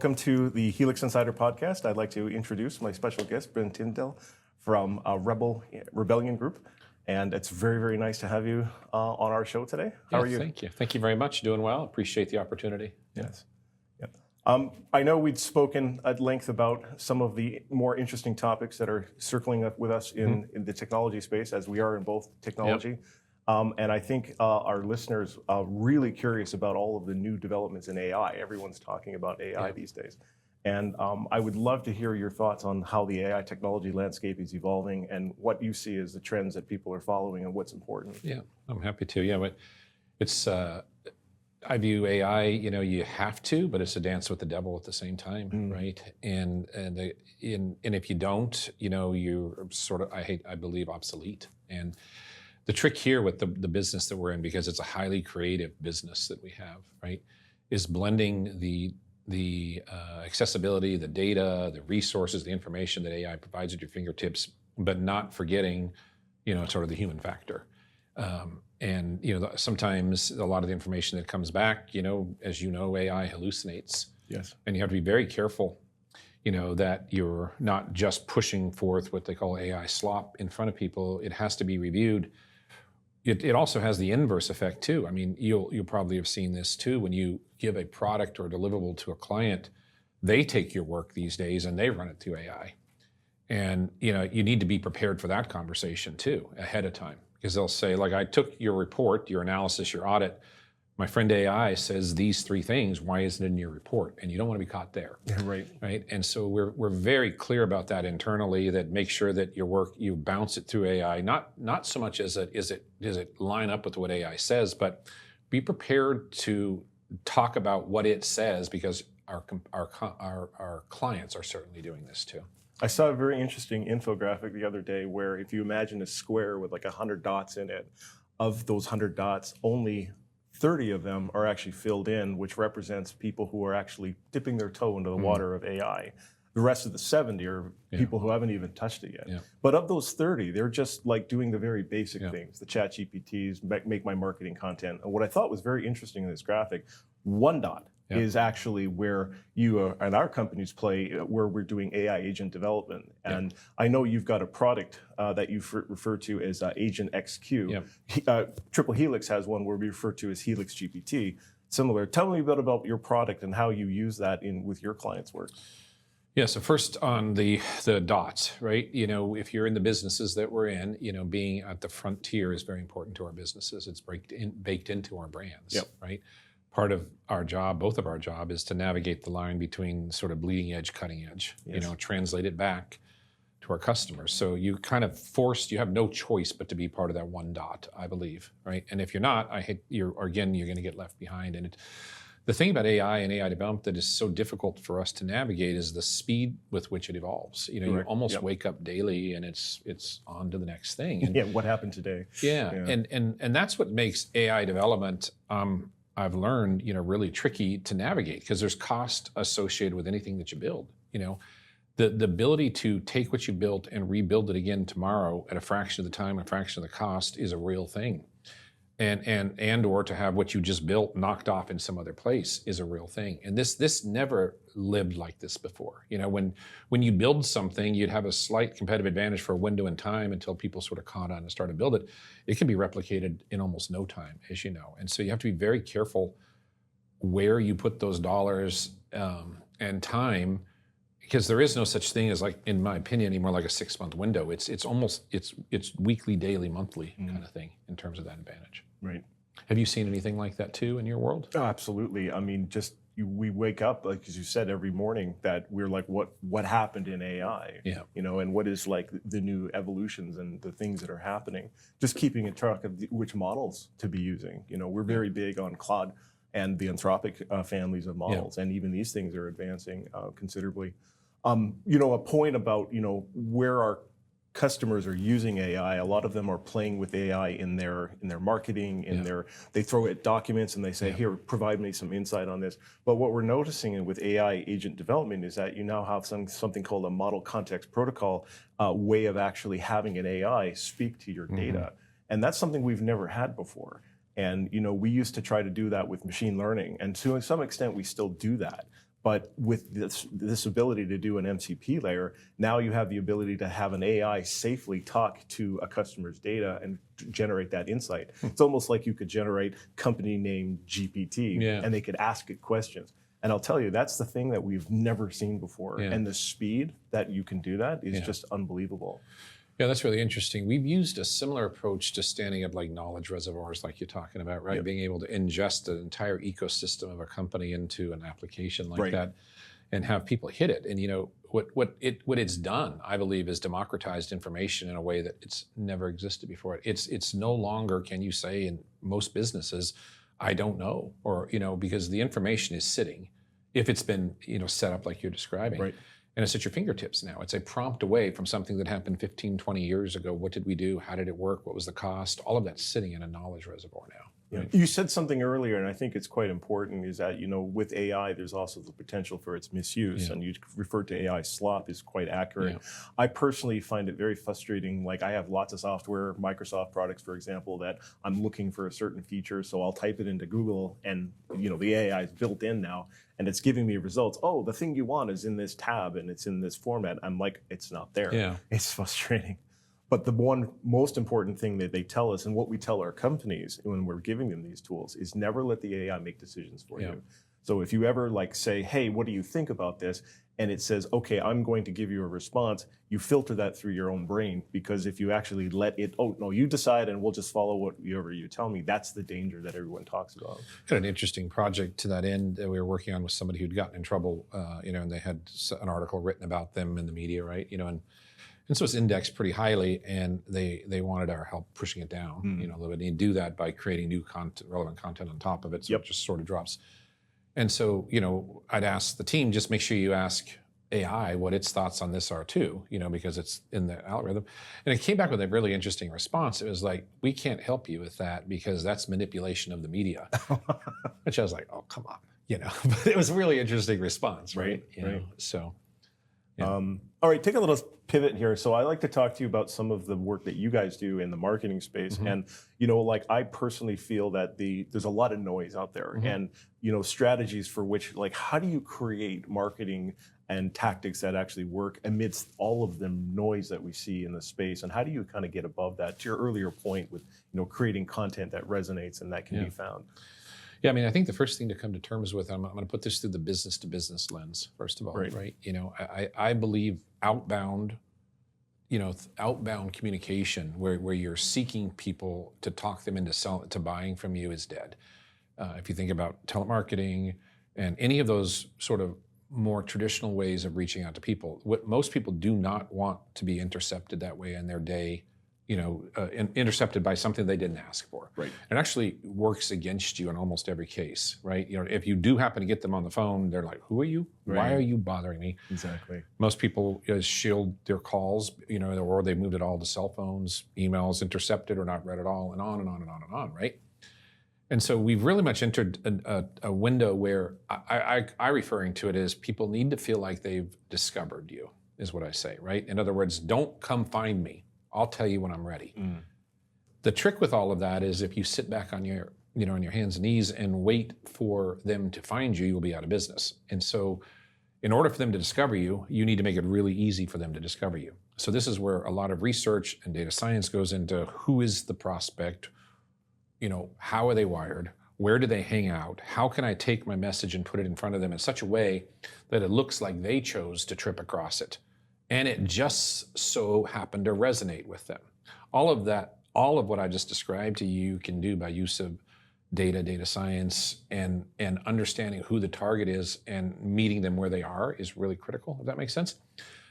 Welcome to the Helix Insider Podcast. I'd like to introduce my special guest, Ben Tyndall from Rebellion Group. And it's very, very nice to have you on our show today. How are you? Thank you. Thank you very much. Doing well. Appreciate the opportunity. Yes. Yeah. I know we'd spoken at length about some of the more interesting topics that are circling up with us in the technology space, as we are in both technology. Yep. And I think our listeners are really curious about all of the new developments in AI. Everyone's talking about AI these days. And I would love to hear your thoughts on how the AI technology landscape is evolving and what you see as the trends that people are following and what's important. Yeah, I'm happy to. Yeah, but it's, I view AI, you have to, but it's a dance with the devil at the same time, right? And if you don't, you're sort of, I believe, obsolete. And the trick here with the business that we're in, because it's a highly creative business that we have, right, is blending the accessibility, the data, the resources, the information that AI provides at your fingertips, but not forgetting, sort of the human factor. And sometimes a lot of the information that comes back, as you know, AI hallucinates. Yes. And you have to be very careful, that you're not just pushing forth what they call AI slop in front of people. It has to be reviewed. It also has the inverse effect too. I mean, you'll probably have seen this too. When you give a product or a deliverable to a client, they take your work these days and they run it through AI. And you need to be prepared for that conversation too ahead of time, because they'll say, like, I took your report, your analysis, your audit. My friend AI says these 3 things. Why isn't it in your report? And you don't want to be caught there. Right. Right. And so we're very clear about that internally. That make sure that your work, you bounce it through AI. Not so much as does it line up with what AI says, but be prepared to talk about what it says, because our clients are certainly doing this too. I saw a very interesting infographic the other day where if you imagine a square with like 100 dots in it, of those 100 dots, only 30 of them are actually filled in, which represents people who are actually dipping their toe into the water of AI. The rest of the 70 are people who haven't even touched it yet. Yeah. But of those 30, they're just like doing the very basic things, the chat GPTs, make my marketing content. And what I thought was very interesting in this graphic, 1 dot is actually where you and our companies play, where we're doing AI agent development. And I know you've got a product that you refer to as Agent XQ. Triple Helix has one where we refer to as Helix GPT. Similar. Tell me a bit about your product and how you use that with your clients' work. Yeah, so first on the dots, right? If you're in the businesses that we're in, being at the frontier is very important to our businesses. It's baked into our brands, right? Part of our job, both of our job, is to navigate the line between sort of bleeding edge, cutting edge, translate it back to our customers. So you kind of you have no choice but to be part of that 1 dot, I believe, right? And if you're not, you're going to get left behind. And the thing about AI and AI development that is so difficult for us to navigate is the speed with which it evolves. You almost wake up daily and it's on to the next thing. And, what happened today? And that's what makes AI development, I've learned, really tricky to navigate, because there's cost associated with anything that you build. The ability to take what you built and rebuild it again tomorrow at a fraction of the time, a fraction of the cost is a real thing. And or to have what you just built knocked off in some other place is a real thing. And this never lived like this before. When you build something, you'd have a slight competitive advantage for a window in time until people sort of caught on and started to build it. It can be replicated in almost no time, as you know. And so you have to be very careful where you put those dollars and time, because there is no such thing as, like, in my opinion, anymore like a 6-month window. It's weekly, daily, monthly kind of thing in terms of that advantage. Right. Have you seen anything like that too in your world? Oh, absolutely. I mean, we wake up, like as you said, every morning that we're like, what happened in AI? And what is like the new evolutions and the things that are happening. Just keeping a track of which models to be using. We're very big on Claude and the Anthropic families of models, and even these things are advancing considerably. A point about where our customers are using AI. A lot of them are playing with AI in their marketing, they throw it documents and they say, here, provide me some insight on this. But what we're noticing with AI agent development is that you now have something called a model context protocol way of actually having an AI speak to your data. And that's something we've never had before. And we used to try to do that with machine learning, and to some extent we still do that. But with this ability to do an MCP layer, now you have the ability to have an AI safely talk to a customer's data and generate that insight. It's almost like you could generate company name GPT, and they could ask it questions. And I'll tell you, that's the thing that we've never seen before. And the speed that you can do that is just unbelievable. Yeah, that's really interesting. We've used a similar approach to standing up like knowledge reservoirs like you're talking about, right? Being able to ingest an entire ecosystem of a company into an application like that and have people hit it. And what it's done, I believe, is democratized information in a way that it's never existed before. It's no longer, can you say in most businesses, I don't know, or because the information is sitting, if it's been set up like you're describing. And it's at your fingertips now. It's a prompt away from something that happened 15, 20 years ago. What did we do? How did it work? What was the cost? All of that's sitting in a knowledge reservoir now. Right? You said something earlier, and I think it's quite important, is that, with AI, there's also the potential for its misuse. And you referred to AI slop is quite accurate. I personally find it very frustrating. Like, I have lots of software, Microsoft products, for example, that I'm looking for a certain feature. So I'll type it into Google, and, the AI is built in now, and it's giving me results. Oh, the thing you want is in this tab, and it's in this format. I'm like, it's not there. It's frustrating. But the one most important thing that they tell us, and what we tell our companies when we're giving them these tools, is never let the AI make decisions for you. So if you ever say, hey, what do you think about this? And it says, okay, I'm going to give you a response, you filter that through your own brain, because if you actually let it, oh, no, you decide and we'll just follow whatever you tell me, that's the danger that everyone talks about. Had an interesting project to that end that we were working on with somebody who'd gotten in trouble, and they had an article written about them in the media, right? And so it's indexed pretty highly, and they wanted our help pushing it down, a little bit. And you do that by creating new content, relevant content on top of it, so it just sort of drops. And so, I'd ask the team, just make sure you ask AI what its thoughts on this are too, because it's in the algorithm. And it came back with a really interesting response. It was like, we can't help you with that because that's manipulation of the media. Which I was like, oh, come on, But it was a really interesting response, right? So. Yeah. All right, take a little pivot here. So I like to talk to you about some of the work that you guys do in the marketing space. And, I personally feel that there's a lot of noise out there and, strategies for which, how do you create marketing and tactics that actually work amidst all of the noise that we see in the space? And how do you kind of get above that, to your earlier point with, creating content that resonates and that can be found? Yeah, I think the first thing to come to terms with, I'm going to put this through the business to business lens, first of all, right? I believe outbound communication where you're seeking people to talk them into buying from you is dead. If you think about telemarketing and any of those sort of more traditional ways of reaching out to people, what most people do not want to be intercepted that way in their day, intercepted by something they didn't ask for. It actually works against you in almost every case, right? If you do happen to get them on the phone, they're like, who are you? Why are you bothering me? Exactly. Most people shield their calls, or they moved it all to cell phones, emails intercepted or not read at all, and on and on and on and on, right? And so we've really much entered a window where I referring to it as people need to feel like they've discovered you, is what I say, right? In other words, don't come find me. I'll tell you when I'm ready. The trick with all of that is if you sit back on your, on your hands and knees and wait for them to find you, you'll be out of business. And so in order for them to discover you, you need to make it really easy for them to discover you. So this is where a lot of research and data science goes into who is the prospect, how are they wired, where do they hang out, how can I take my message and put it in front of them in such a way that it looks like they chose to trip across it. And it just so happened to resonate with them. All of what I just described to you can do by use of data science, and understanding who the target is and meeting them where they are is really critical, if that makes sense.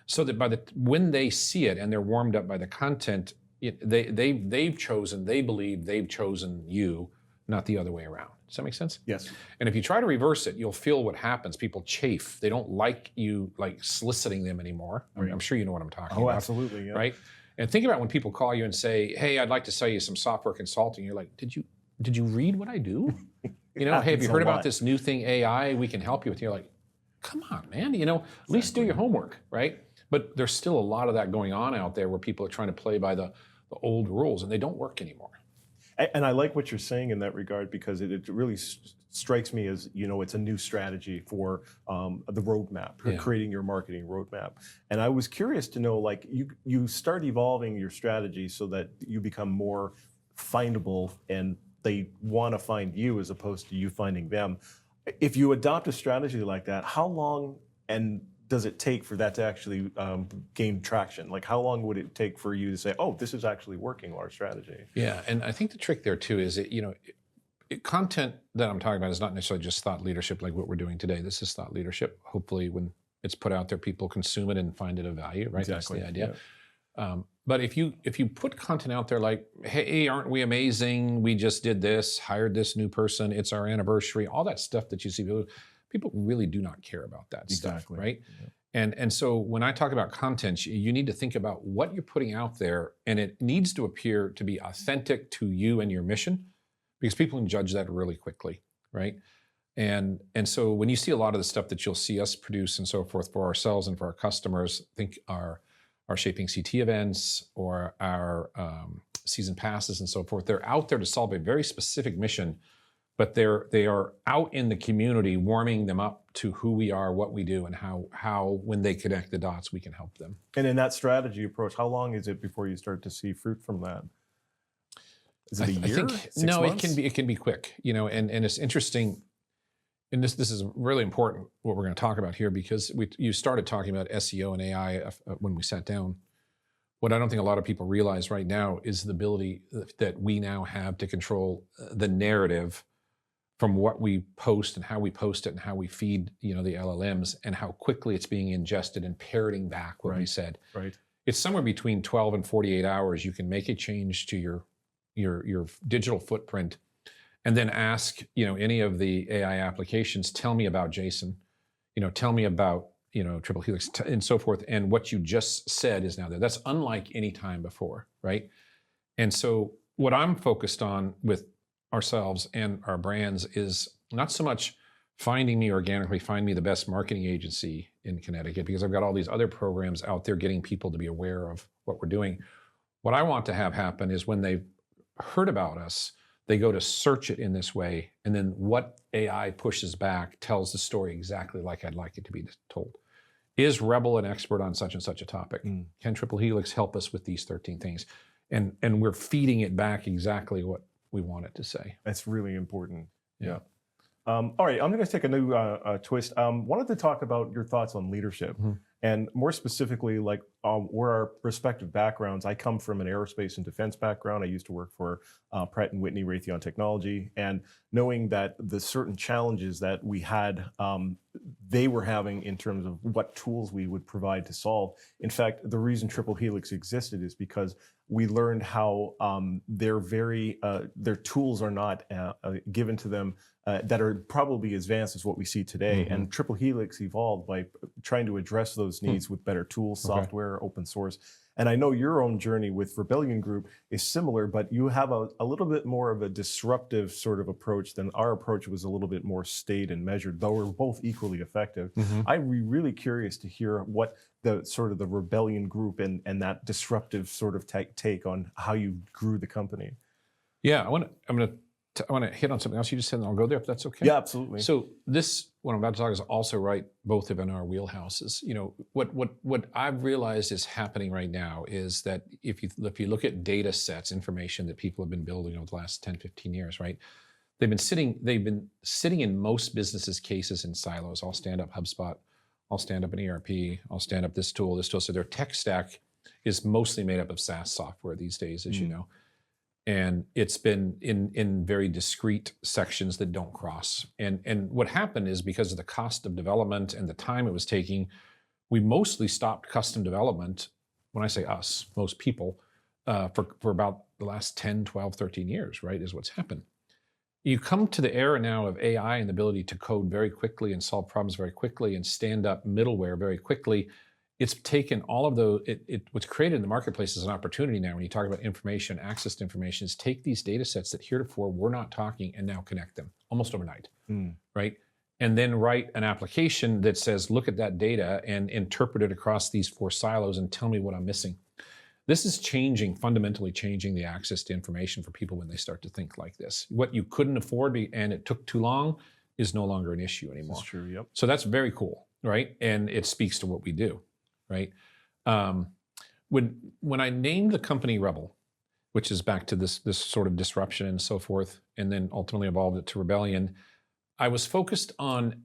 So that when they see it and they're warmed up by the content, they believe they've chosen you, not the other way around. Does that make sense? Yes. And if you try to reverse it, you'll feel what happens. People chafe. They don't like you soliciting them anymore. I'm sure you know what I'm talking about. Oh, absolutely. Yeah. Right? And think about when people call you and say, hey, I'd like to sell you some software consulting. You're like, did you read what I do? Hey, have you heard about this new thing, AI, we can help you with? You're like, come on, man, at least do your homework, right? But there's still a lot of that going on out there where people are trying to play by the old rules, and they don't work anymore. And I like what you're saying in that regard, because it really strikes me as, it's a new strategy for the roadmap, Yeah. creating your marketing roadmap. And I was curious to know, like, you start evolving your strategy so that you become more findable and they want to find you as opposed to you finding them. If you adopt a strategy like that, how long and does it take for that to actually gain traction? Like, how long would it take for you to say, oh, this is actually working, our strategy? Yeah, and I think the trick there too is content that I'm talking about is not necessarily just thought leadership like what we're doing today. This is thought leadership. Hopefully, when it's put out there, people consume it and find it of value. Right, Exactly. That's the idea. Yeah. But if you put content out there like, hey, aren't we amazing? We just did this, hired this new person. It's our anniversary. All that stuff that you see, people really do not care about that stuff, right? Yeah. And so when I talk about content, you need to think about what you're putting out there, and it needs to appear to be authentic to you and your mission, because people can judge that really quickly, right? And so when you see a lot of the stuff that you'll see us produce and so forth for ourselves and for our customers, think our Shaping CT events or our season passes and so forth, they're out there to solve a very specific mission, but they are out in the community, warming them up to who we are, what we do, and how when they connect the dots, we can help them. And in that strategy approach, how long is it before you start to see fruit from that? Is it a year? I think, 6 no, months? it can be quick, and it's interesting. And this is really important what we're going to talk about here, because you started talking about SEO and AI when we sat down. What I don't think a lot of people realize right now is the ability that we now have to control the narrative from what we post and how we post it and how we feed the LLMs, and how quickly it's being ingested and parroting back what we said. Right. It's somewhere between 12 and 48 hours. You can make a change to your digital footprint, and then ask any of the AI applications, tell me about Jason, tell me about Triple Helix and so forth, and what you just said is now there. That's unlike any time before, right? And so what I'm focused on with ourselves and our brands is not so much finding me organically, find me the best marketing agency in Connecticut, because I've got all these other programs out there getting people to be aware of what we're doing. What I want to have happen is when they've heard about us, they go to search it in this way, and then what AI pushes back tells the story exactly like I'd like it to be told. Is Rebel an expert on such and such a topic? Can Triple Helix help us with these 13 things? And we're feeding it back exactly what we want it to say. That's really important. Yeah. All right, I'm going to take a new twist. Wanted to talk about your thoughts on leadership, and more specifically, like where our respective backgrounds. I come from an aerospace and defense background. I used to work for Pratt & Whitney Raytheon Technology, and knowing that the certain challenges that we had, they were having in terms of what tools we would provide to solve. In fact, the reason Triple Helix existed is because we learned how their tools are not given to them that are probably as advanced as what we see today. And Triple Helix evolved by trying to address those needs with better tools, software, open source. And I know your own journey with Rebellion Group is similar, but you have a little bit more of a disruptive sort of approach than our approach was, a little bit more staid and measured, though we're both equally effective. I'd be really curious to hear what the sort of the Rebellion Group and that disruptive sort of take on how you grew the company. Yeah, I want to hit on something else you just said, and I'll go there if that's okay. Yeah, absolutely. So this, what I'm about to talk is also right, both of in our wheelhouses. What I've realized is happening right now is that if you look at data sets, information that people have been building over the last 10, 15 years, right? They've been sitting in most businesses' cases in silos. I'll stand up HubSpot, I'll stand up an ERP, I'll stand up this tool. So their tech stack is mostly made up of SaaS software these days, as you know. And it's been in very discrete sections that don't cross. And what happened is, because of the cost of development and the time it was taking, we mostly stopped custom development. When I say us, most people, for about the last 10, 12, 13 years, right, is what's happened. You come to the era now of AI and the ability to code very quickly and solve problems very quickly and stand up middleware very quickly. It's taken all of those, what's created in the marketplace is an opportunity now, when you talk about information, access to information, is take these data sets that heretofore we're not talking and now connect them almost overnight, right? And then write an application that says, look at that data and interpret it across these 4 silos and tell me what I'm missing. This is fundamentally changing the access to information for people when they start to think like this. What you couldn't afford and it took too long is no longer an issue anymore. That's true, yep. So that's very cool, right? And it speaks to what we do, right? When I named the company Rebel, which is back to this sort of disruption and so forth, and then ultimately evolved it to Rebellion, I was focused on,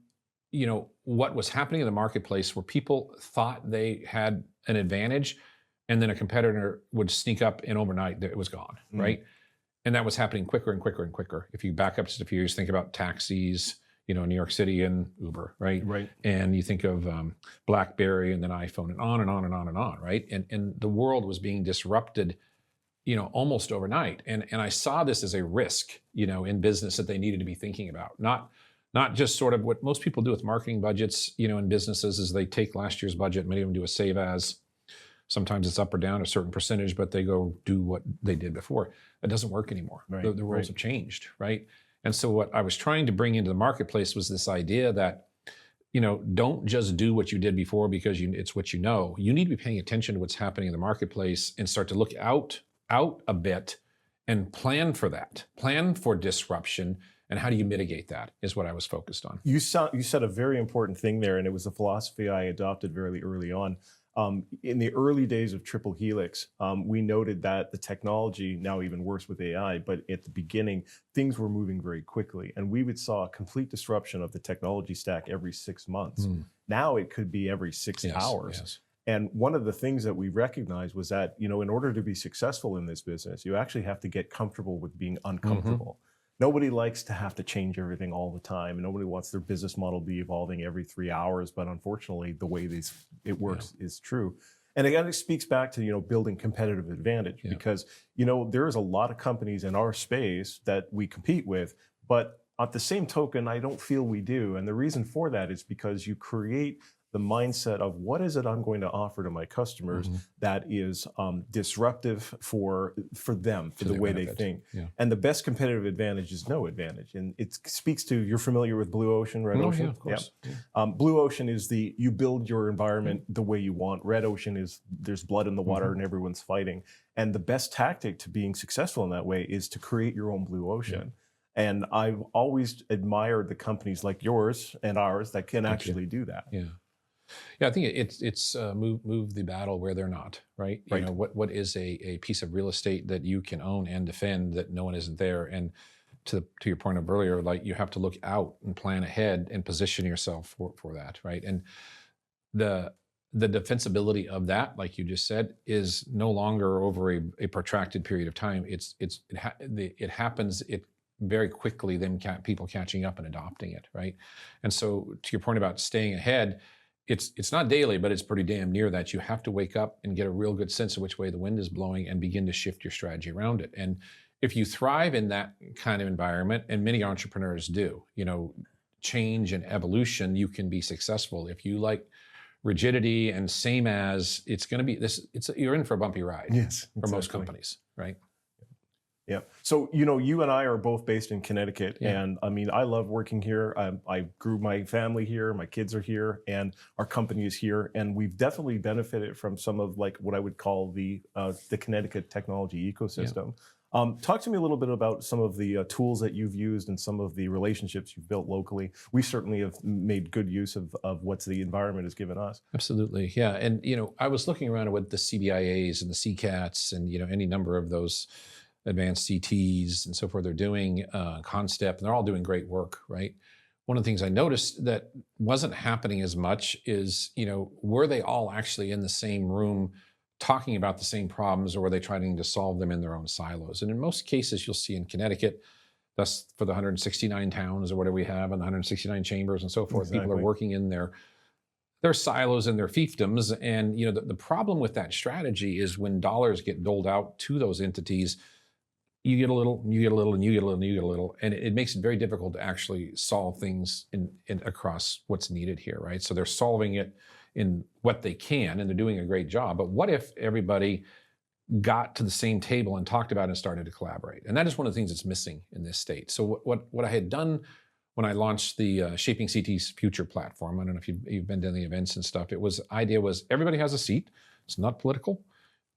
what was happening in the marketplace where people thought they had an advantage, and then a competitor would sneak up and overnight it was gone, right? And that was happening quicker and quicker and quicker. If you back up just a few years, think about taxis, New York City and Uber, right? Right. And you think of BlackBerry and then iPhone and on and on and on and on, right? And the world was being disrupted, almost overnight. And I saw this as a risk, in business that they needed to be thinking about. Not just sort of what most people do with marketing budgets, in businesses is they take last year's budget, many of them do a save as. Sometimes it's up or down a certain percentage, but they go do what they did before. That doesn't work anymore. Right, The rules have changed, right? And so what I was trying to bring into the marketplace was this idea that, don't just do what you did before because it's what you know. You need to be paying attention to what's happening in the marketplace and start to look out a bit and plan for that. Plan for disruption, and how do you mitigate that is what I was focused on. You said a very important thing there, and it was a philosophy I adopted very early on. In the early days of Triple Helix, we noted that the technology, now even worse with AI, but at the beginning, things were moving very quickly. And we saw a complete disruption of the technology stack every 6 months. Now it could be every 6 hours. Yes. And one of the things that we recognized was that, in order to be successful in this business, you actually have to get comfortable with being uncomfortable. Nobody likes to have to change everything all the time, and nobody wants their business model to be evolving every 3 hours. But unfortunately, the way it works is true. And again, it speaks back to building competitive advantage because there is a lot of companies in our space that we compete with, but at the same token, I don't feel we do. And the reason for that is because you create the mindset of what is it I'm going to offer to my customers that is disruptive for them, for the way they think. And the best competitive advantage is no advantage. And it speaks to, you're familiar with Blue Ocean, Red Ocean? Yeah, of course. Blue Ocean is you build your environment the way you want. Red Ocean is there's blood in the water and everyone's fighting. And the best tactic to being successful in that way is to create your own Blue Ocean. And I've always admired the companies like yours and ours that can actually do that. Yeah, I think it's move the battle where they're not, right? What is a piece of real estate that you can own and defend that no one isn't there? And to your point of earlier, like you have to look out and plan ahead and position yourself for that, right? And the defensibility of that, like you just said, is no longer over a protracted period of time. It happens very quickly. Then people catching up and adopting it, right? And so to your point about staying ahead. It's not daily, but it's pretty damn near that. You have to wake up and get a real good sense of which way the wind is blowing and begin to shift your strategy around it. And if you thrive in that kind of environment, and many entrepreneurs do, change and evolution, you can be successful. If you like rigidity and same as, it's going to be you're in for a bumpy ride. Yes, for most companies, right? Yeah. So, you and I are both based in Connecticut. And I mean, I love working here. I grew my family here. My kids are here and our company is here. And we've definitely benefited from some of what I would call the Connecticut technology ecosystem. Talk to me a little bit about some of the tools that you've used and some of the relationships you've built locally. We certainly have made good use of what the environment has given us. Absolutely. Yeah. And, I was looking around at what the CBIAs and the CCATs and, any number of those advanced CTs and so forth they're doing, Constep, and they're all doing great work, right? One of the things I noticed that wasn't happening as much is, were they all actually in the same room talking about the same problems, or were they trying to solve them in their own silos? And in most cases, you'll see in Connecticut, that's for the 169 towns or whatever we have and the 169 chambers and so forth, People are working in their silos and their fiefdoms. And, the problem with that strategy is when dollars get doled out to those entities, you get a little, and you get a little, and you get a little, and you get a little, and it makes it very difficult to actually solve things in across what's needed here, right? So they're solving it in what they can, and they're doing a great job. But what if everybody got to the same table and talked about it and started to collaborate? And that is one of the things that's missing in this state. So what I had done when I launched the Shaping CT's Future platform, I don't know if you've been to the events and stuff, idea was everybody has a seat. It's not political.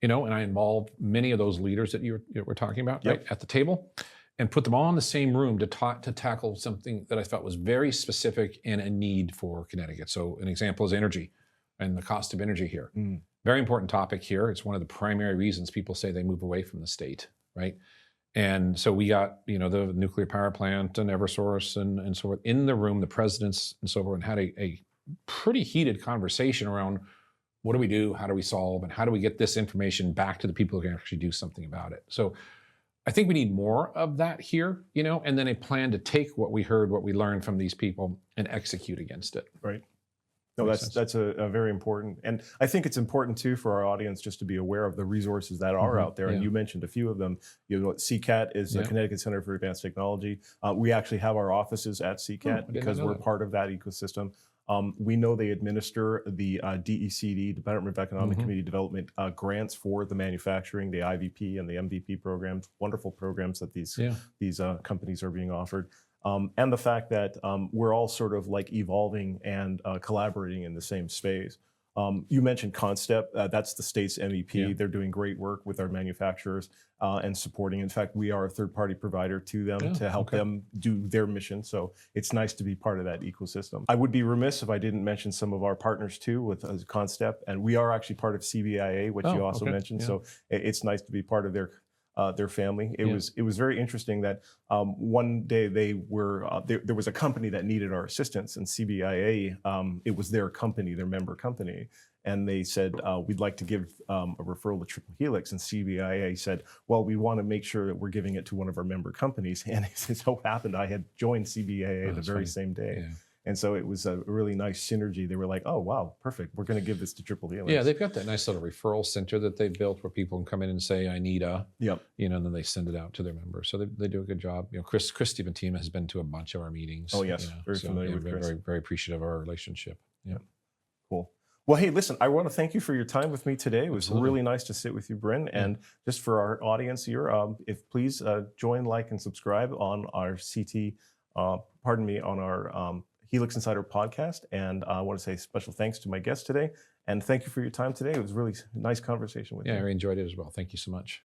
and I involved many of those leaders that you were talking about, Yep. right, at the table, and put them all in the same room to tackle something that I thought was very specific and a need for Connecticut. So an example is energy and the cost of energy here. Mm. Very important topic here. It's one of the primary reasons people say they move away from the state, right? And so we got, the nuclear power plant and Eversource and so forth in the room, the presidents and so forth, and had a pretty heated conversation around what do we do, how do we solve, and how do we get this information back to the people who can actually do something about it. So I think we need more of that here, and then a plan to take what we heard, what we learned from these people and execute against it. Right. No, Makes sense. that's a very important, and I think it's important too for our audience just to be aware of the resources that are out there. And Yeah. you mentioned a few of them. CCAT is the Yeah. Connecticut Center for Advanced Technology. We actually have our offices at CCAT did not because know we're that. part of that ecosystem. We know they administer the DECD, Department of Economic Community Development, grants for the manufacturing, the IVP and the MVP programs, wonderful programs that these companies are being offered. And the fact that we're all sort of like evolving and collaborating in the same space. You mentioned Constep, that's the state's MEP. Yeah. They're doing great work with our manufacturers and supporting. In fact, we are a third-party provider to them to help them do their mission. So it's nice to be part of that ecosystem. I would be remiss if I didn't mention some of our partners too with Constep, and we are actually part of CBIA, which you also mentioned. Yeah. So it's nice to be part of their family. It was very interesting that one day they were there was a company that needed our assistance, and CBIA it was their company, their member company, and they said we'd like to give a referral to Triple Helix, and CBIA said, well, we want to make sure that we're giving it to one of our member companies, and it so happened I had joined CBIA the very same day. Yeah. And so it was a really nice synergy. They were like, oh, wow, perfect. We're going to give this to Triple Helix. Yeah, they've got that nice little referral center that they've built where people can come in and say, I need a, and then they send it out to their members. So they do a good job. Chris Stephentima has been to a bunch of our meetings. Oh, yes. Very familiar with Chris. Very, very appreciative of our relationship. Yeah. Cool. Well, hey, listen, I want to thank you for your time with me today. It was really nice to sit with you, Bryn. And just for our audience here, if please join, like, and subscribe on our on our Helix Insider podcast. And I want to say special thanks to my guest today. And thank you for your time today. It was really a nice conversation with you. Yeah, I enjoyed it as well. Thank you so much.